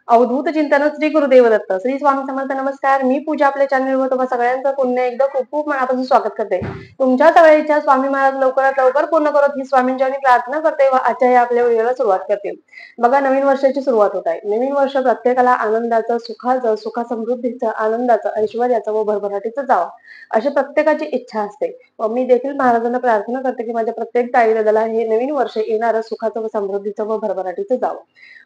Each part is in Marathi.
अवधूत चिंतन श्री गुरुदेव दत्त. श्री स्वामी समर्थ. नमस्कार. मी पूजा आपल्या चॅनलवर तुम्हा सगळ्यांचं पुन्हा एकदा खूप खूप मनापासून स्वागत करते. तुमच्या सगळ्यांच्या स्वामी महाराज लवकरात लवकर पूर्ण करत ही स्वामींच्या प्रार्थना करते व आजच्या या आपल्या व्हिडिओला सुरुवात करते. बघा, नवीन वर्षाची सुरुवात होत आहे. नवीन वर्ष प्रत्येकाला आनंदाचं, सुखाचं, सुख समृद्धीचं, आनंदाचं, ऐश्वर्याचं व भरभराटीचं जावं अशी प्रत्येकाची इच्छा असते. व मी देखील महाराजांना प्रार्थना करते की माझ्या प्रत्येक ताई दादाला हे नवीन वर्ष येणारं सुखाचं व समृद्धीचं व भरभराटीचं जावं.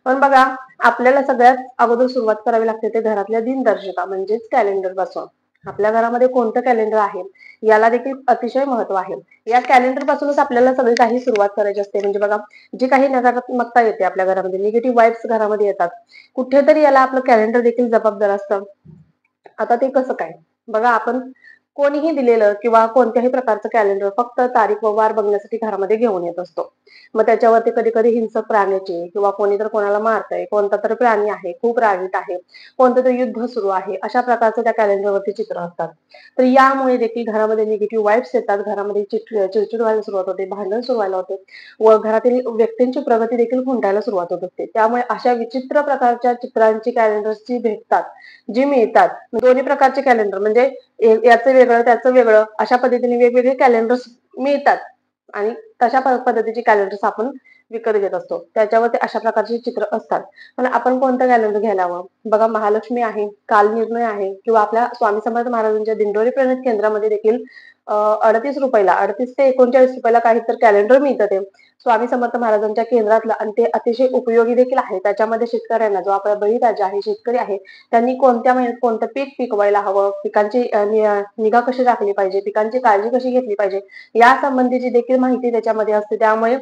पण बघा, आपल्याला सगळ्यात अगोदर सुरुवात करावी लागते ते घरातल्या दिनदर्शिका म्हणजेच कॅलेंडर पासून. आपल्या घरामध्ये कोणतं कॅलेंडर आहे याला देखील अतिशय महत्व आहे. या कॅलेंडर पासूनच आपल्याला सगळी काही सुरुवात करायची असते. म्हणजे बघा, जी काही नकारात्मकता येते आपल्या घरामध्ये, निगेटिव्ह वाईब्स घरामध्ये येतात, कुठेतरी याला आपलं कॅलेंडर देखील जबाबदार असतं. आता ते कसं काय? बघा, आपण कोणीही दिलेलं किंवा कोणत्याही प्रकारचं कॅलेंडर फक्त तारीख व वार बघण्यासाठी घरामध्ये घेऊन येत असतो. मग त्याच्यावरती कधी कधी हिंसक प्राण्याचे किंवा कोणी तर कोणाला मारतंय, कोणता तर प्राणी आहे खूप रागीट आहे, कोणतं तरी युद्ध सुरू आहे, अशा प्रकारचं त्या कॅलेंडरवरती चित्र असतात. तर यामुळे देखील घरामध्ये निगेटिव्ह वाईब्स येतात, घरामध्ये चिडचिड व्हायला सुरुवात होते, भांडण सुरू व्हायला होते व घरातील व्यक्तींची प्रगती देखील खुंटायला सुरुवात होत असते. त्यामुळे अशा विचित्र प्रकारच्या चित्रांची कॅलेंडर्सची भेटतात, जी मिळतात. दोन्ही प्रकारचे कॅलेंडर म्हणजे याचं वेगळं त्याचं वेगळं अशा पद्धतीने वेगवेगळे कॅलेंडर्स मिळतात आणि तशा पद्धतीचे कॅलेंडर्स आपण विकत घेत असतो. त्याच्यावरती अशा प्रकारचे चित्र असतात. पण आपण कोणतं कॅलेंडर घ्यायला हवं? बघा, महालक्ष्मी आहे, कालनिर्णय आहे किंवा आपल्या स्वामी समर्थ महाराजांच्या दिंडोरी प्रणित केंद्रामध्ये देखील 38 रुपयाला, 38 ते 39 रुपयाला काही तर कॅलेंडर मिळतं ते स्वामी समर्थ महाराजांच्या केंद्रातलं, आणि ते अतिशय उपयोगी देखील आहे. त्याच्यामध्ये शेतकऱ्यांना, जो आपला बळीराजा आहे, शेतकरी आहे, त्यांनी कोणत्या महिन्यात कोणतं पीक पिकवायला हवं, पिकांची निगा कशी राखली पाहिजे, पिकांची काळजी कशी घेतली पाहिजे, या संबंधीची देखील माहिती त्याच्यामध्ये असते. त्यामुळे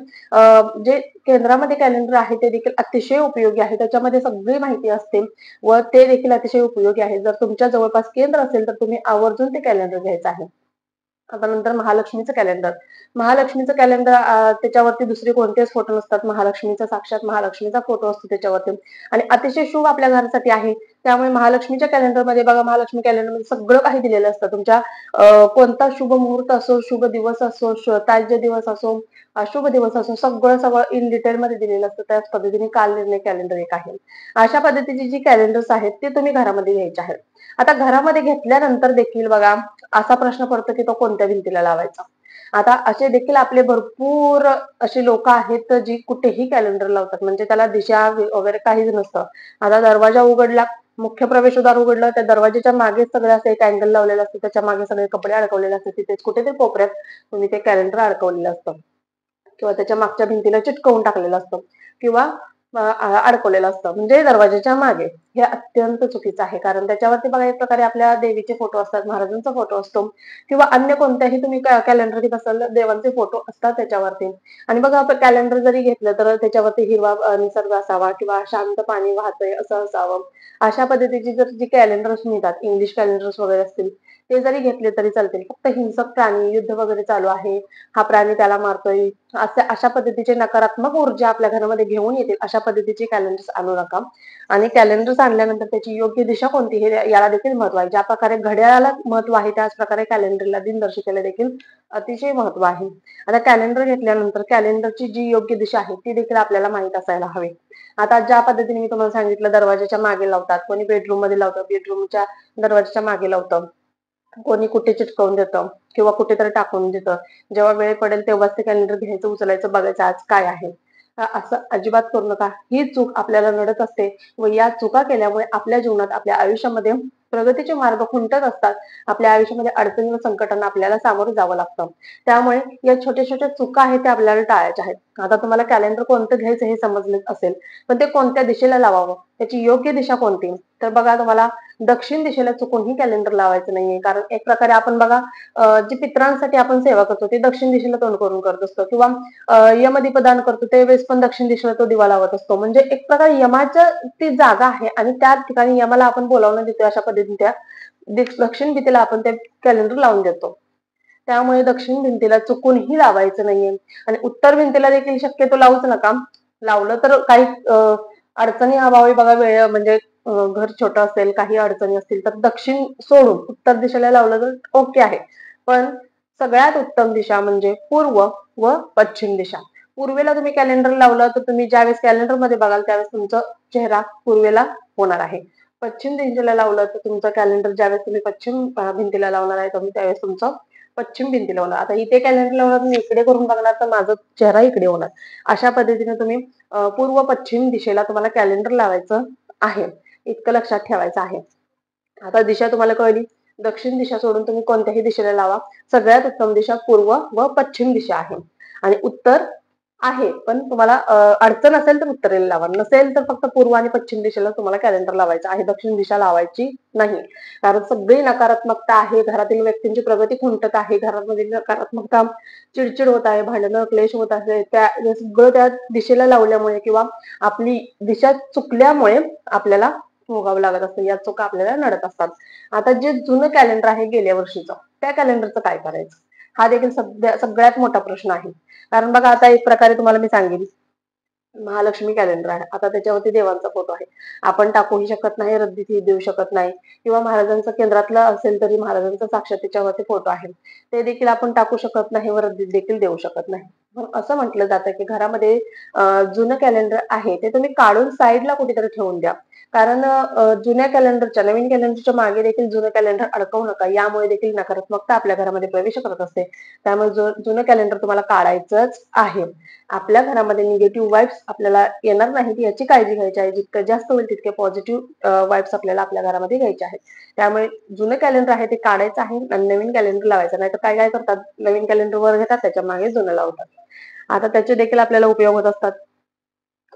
जे केंद्रामध्ये कॅलेंडर आहे ते देखील अतिशय उपयोगी आहे. त्याच्यामध्ये सगळी माहिती असते व ते देखील अतिशय उपयोगी आहे. जर तुमच्या जवळपास केंद्र असेल तर तुम्ही आवर्जून ते कॅलेंडर घ्यायचं आहे. आता नंतर महालक्ष्मीचं कॅलेंडर. महालक्ष्मीचं कॅलेंडर त्याच्यावरती दुसरे कोणतेच फोटो नसतात. महालक्ष्मीचा, साक्षात महालक्ष्मीचा फोटो असतो त्याच्यावरती आणि अतिशय शुभ आपल्या घरासाठी आहे. त्यामुळे महालक्ष्मीच्या कॅलेंडरमध्ये बघा, महालक्ष्मी कॅलेंडरमध्ये सगळं काही दिलेलं असतं. तुमच्या कोणता शुभ मुहूर्त असो, शुभ दिवस असो, ताज्य दिवस असो, अशुभ दिवस असो, सगळं सगळं इन डिटेल मध्ये दिलेलं असतं. त्याच पद्धतीने कालनिर्णय कॅलेंडर एक आहे. अशा पद्धतीची जी कॅलेंडर्स आहेत ते तुम्ही घरामध्ये घ्यायचे आहेत. आता घरामध्ये घेतल्यानंतर देखील बघा, असा प्रश्न पडतो की तो कोणत्या भिंतीला लावायचा. आता असे देखील आपले भरपूर अशी लोक आहेत जी कुठेही कॅलेंडर लावतात, म्हणजे त्याला दिशा वगैरे काहीच नसतं. आता दरवाजा उघडला, मुख्य प्रवेशद्वार उघडलं, त्या दरवाजाच्या मागे सगळं असं एक अँगल लावलेलं असतं, त्याच्या मागे सगळे कपडे अडकवलेले असतात, तिथेच कुठेतरी कोपऱ्यात तुम्ही ते कॅलेंडर अडकवलेलं असतं किंवा त्याच्या मागच्या भिंतीला चिटकवून टाकलेलं असतं किंवा अडकवलेलं असतं, म्हणजे दरवाजाच्या मागे. हे अत्यंत चुकीचं आहे, कारण त्याच्यावरती बघा, एक प्रकारे आपल्या देवीचे फोटो असतात, महाराजांचा फोटो असतो किंवा अन्य कोणत्याही तुम्ही कॅलेंडर घेत असाल देवांचे फोटो असतात त्याच्यावरती. आणि बघा, आपण कॅलेंडर जरी घेतलं तर त्याच्यावरती हिरवा निसर्ग असावा किंवा शांत पाणी वाहतंय असं असावं. अशा पद्धतीची जर जी कॅलेंडर्स मिळतात, इंग्लिश कॅलेंडर्स वगैरे असतील, ते जरी घेतले तरी चालतील. फक्त हिंसक प्राणी, युद्ध वगैरे चालू आहे, हा प्राणी त्याला मारतोय, अशा पद्धतीचे नकारात्मक ऊर्जा आपल्या घरामध्ये घेऊन येतील अशा पद्धतीचे कॅलेंडर्स आणू नका. आणि कॅलेंडर्स आणल्यानंतर त्याची योग्य दिशा कोणती हे याला देखील महत्व आहे. ज्या प्रकारे घड्याळाला महत्व आहे त्याच प्रकारे कॅलेंडरला, दिनदर्शिकेला देखील अतिशय महत्व आहे. आता कॅलेंडर घेतल्यानंतर कॅलेंडरची जी योग्य दिशा आहे ती देखील आपल्याला माहित असायला हवी. आता ज्या पद्धतीने मी तुम्हाला सांगितलं, दरवाजाच्या मागे लावतात, कोणी बेडरूम मध्ये लावतं, बेडरूमच्या दरवाजाच्या मागे लावतं, कोणी कुठे चिटकवून देतं किंवा कुठेतरी टाकून देतं. जेव्हा वेळ पडेल तेव्हाच ते कॅलेंडर घ्यायचं, उचलायचं, बघायचं आज काय आहे. असं अजिबात करू नका. ही चूक आपल्याला नडत असते व या चुका केल्यामुळे आपल्या जीवनात, आपल्या आयुष्यामध्ये प्रगतीचे मार्ग खुंटत असतात. आपल्या आयुष्यामध्ये अडचणी व संकटांना आपल्याला सामोरं जावं लागतं. त्यामुळे या छोट्या छोट्या चुका आहेत त्या आपल्याला टाळायच्या आहेत. आता तुम्हाला कॅलेंडर कोणतं घ्यायचं हे समजलं असेल, पण ते कोणत्या दिशेला लावावं, त्याची योग्य दिशा कोणती? तर बघा, तुम्हाला दक्षिण दिशेला चुकूनही कॅलेंडर लावायचं नाहीये. कारण एक प्रकारे आपण बघा, जी पित्रांसाठी आपण सेवा करतो ते दक्षिण दिशेला तोंड करून करत असतो किंवा यमदीपदान करतो त्यावेळेस पण दक्षिण दिशेला तो दिवा लावत असतो. म्हणजे एक प्रकारे यमाच्या ती जागा आहे आणि त्या ठिकाणी यमाला आपण बोलावणं देतो. अशा पद्धतीने त्या दक्षिण भिंतीला आपण ते कॅलेंडर लावून देतो. त्यामुळे दक्षिण भिंतीला चुकूनही लावायचं नाहीये आणि उत्तर भिंतीला देखील शक्यतो लावूच नका. लावलं तर काही अडचणी अभावी बघा, वेळ म्हणजे घर छोटं असेल, काही अडचणी असतील तर दक्षिण सोडून उत्तर दिशेला लावलं तर ओके आहे. पण सगळ्यात उत्तम दिशा म्हणजे पूर्व व पश्चिम दिशा. पूर्वेला तुम्ही कॅलेंडर लावलं तर तुम्ही ज्यावेळेस कॅलेंडर मध्ये बघाल त्यावेळेस तुमचा चेहरा पूर्वेला होणार आहे. पश्चिम दिशेला लावलं तर तुमचं कॅलेंडर ज्यावेळेस तुम्ही पश्चिम भिंतीला लावणार आहे तुम्ही त्यावेळेस तुमचं पश्चिम भिंतीला होणार. आता इथे कॅलेंडर लावणार तुम्ही इकडे करून बघणार तर माझा चेहरा इकडे होणार. अशा पद्धतीने तुम्ही पूर्व पश्चिम दिशेला तुम्हाला कॅलेंडर लावायचं आहे. इतकं लक्षात ठेवायचं आहे. आता दिशा तुम्हाला कळली. दक्षिण दिशा सोडून तुम्ही कोणत्याही दिशेला लावा. सगळ्यात उत्तम दिशा पूर्व व पश्चिम दिशा आहे. आणि उत्तर आहे पण तुम्हाला अडचण असेल तर उत्तरेला लावा. नसेल तर फक्त पूर्व आणि पश्चिम दिशेला तुम्हाला कॅलेंडर लावायचं आहे. दक्षिण दिशा लावायची नाही. कारण सगळी नकारात्मकता आहे. घरातील व्यक्तींची प्रगती खुंटत आहे. घरामध्ये नकारात्मकता, चिडचिड होत आहे, भांडणं, क्लेश होत आहे. हे सगळं त्या दिशेला लावल्यामुळे किंवा आपली दिशा चुकल्यामुळे आपल्याला भोगावं लागत असतं. या चुका आपल्याला नडत असतात. आता जे जुनं कॅलेंडर आहे गेल्या वर्षीचं त्या कॅलेंडरचं काय करायचं? हा देखील सगळ्यात मोठा प्रश्न आहे. कारण बघा आता एक प्रकारे तुम्हाला मी सांगेन, महालक्ष्मी कॅलेंडर आहे. आता त्याच्यावरती देवांचा फोटो आहे. आपण टाकूही शकत नाही, रद्दीतही देऊ शकत नाही किंवा महाराजांचं केंद्रातलं असेल तरी महाराजांचा साक्षात त्याच्यावरती फोटो आहे. ते देखील आपण टाकू शकत नाही व रद्दीत देखील देऊ शकत नाही. मग असं म्हटलं जातं की घरामध्ये जुनं कॅलेंडर आहे ते तुम्ही काढून साईडला कुठेतरी ठेवून द्या. कारण जुन्या कॅलेंडरच्या नवीन कॅलेंडरच्या मागे देखील जुनं कॅलेंडर अडकवू नका. यामुळे देखील नकारात्मकता आपल्या घरामध्ये प्रवेश करत असते. त्यामुळे जुनं कॅलेंडर तुम्हाला काढायचंच आहे. आपल्या घरामध्ये निगेटिव्ह वाईब्स आपल्याला येणार नाहीत याची काळजी घ्यायची आहे. जितकं जास्त होईल तितके पॉझिटिव्ह वाईब्स आपल्याला आपल्या घरामध्ये घ्यायचे आहेत. त्यामुळे जुनं कॅलेंडर आहे ते काढायचं आहे आणि नवीन कॅलेंडर लावायचं. नाही तर काय काय करतात, नवीन कॅलेंडर वर घेतात त्याच्या मागे जुनं लावतात. आता त्याचे देखील आपल्याला उपयोग होत असतात.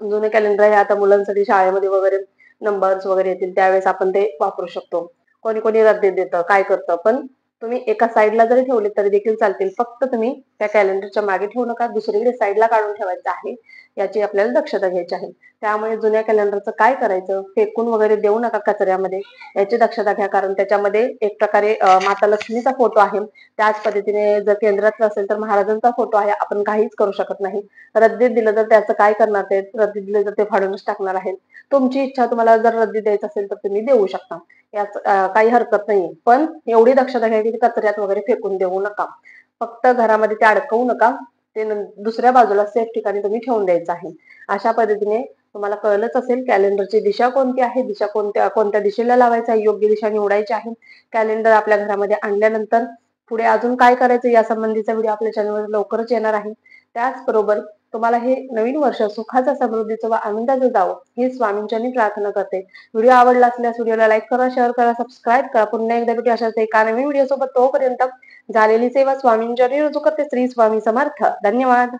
जुने कॅलेंडर आहे आता मुलांसाठी शाळेमध्ये वगैरे नंबर्स वगैरे येतील त्यावेळेस आपण ते वापरू शकतो. कोणी कोणी रद्दीत देतं, काय करतं, पण तुम्ही एका साईडला जरी ठेवले तरी देखील चालतील. फक्त तुम्ही त्या कॅलेंडरच्या मागे ठेवू नका, दुसरीकडे साईडला काढून ठेवायचं आहे. याची आपल्याला दक्षता घ्यायची आहे. त्यामुळे जुन्या कॅलेंडरचं काय करायचं, फेकून वगैरे देऊ नका कचऱ्यामध्ये. याची दक्षता घ्या. कारण त्याच्यामध्ये एक प्रकारे माता लक्ष्मीचा फोटो आहे. त्याच पद्धतीने जर केंद्रातलं असेल तर महाराजांचा फोटो आहे. आपण काहीच करू शकत नाही. रद्दीत दिलं तर त्याचं काय करणार ते? रद्दीत दिलं तर ते फाडूनच टाकणार आहेत. तुमची इच्छा, तुम्हाला जर रद्दीत द्यायचं असेल तर तुम्ही देऊ शकता. यात काही हरकत नाहीये. पण एवढी दक्षता घ्या की ते कचऱ्यात वगैरे फेकून देऊ नका. फक्त घरामध्ये ते अडकवू नका. ते दुसऱ्या बाजूला सेफ ठिकाणी तुम्ही ठेवून द्यायचं आहे. अशा पद्धतीने तुम्हाला कळलंच असेल कॅलेंडरची दिशा कोणती आहे, दिशा कोणत्या कोणत्या दिशेला लावायचं आहे, योग्य दिशा निवडायची आहे. कॅलेंडर आपल्या घरामध्ये आणल्यानंतर पुढे अजून काय करायचं यासंबंधीचा व्हिडिओ आपल्या चॅनलवर लवकरच येणार आहे. त्याचबरोबर तुम्हाला हे नवीन वर्ष सुखाचं, समृद्धीचं व आनंदाचं जावं ही स्वामींच्यांनी प्रार्थना करते. व्हिडिओ आवडला असल्यास व्हिडिओला लाईक करा, शेअर करा, सबस्क्राईब करा. पुन्हा एकदा भेटू अशाच एका नवीन व्हिडिओ सोबत. तोपर्यंत झालेली सेवा स्वामींच्यांनी रुजू करते. श्री स्वामी समर्थ. धन्यवाद.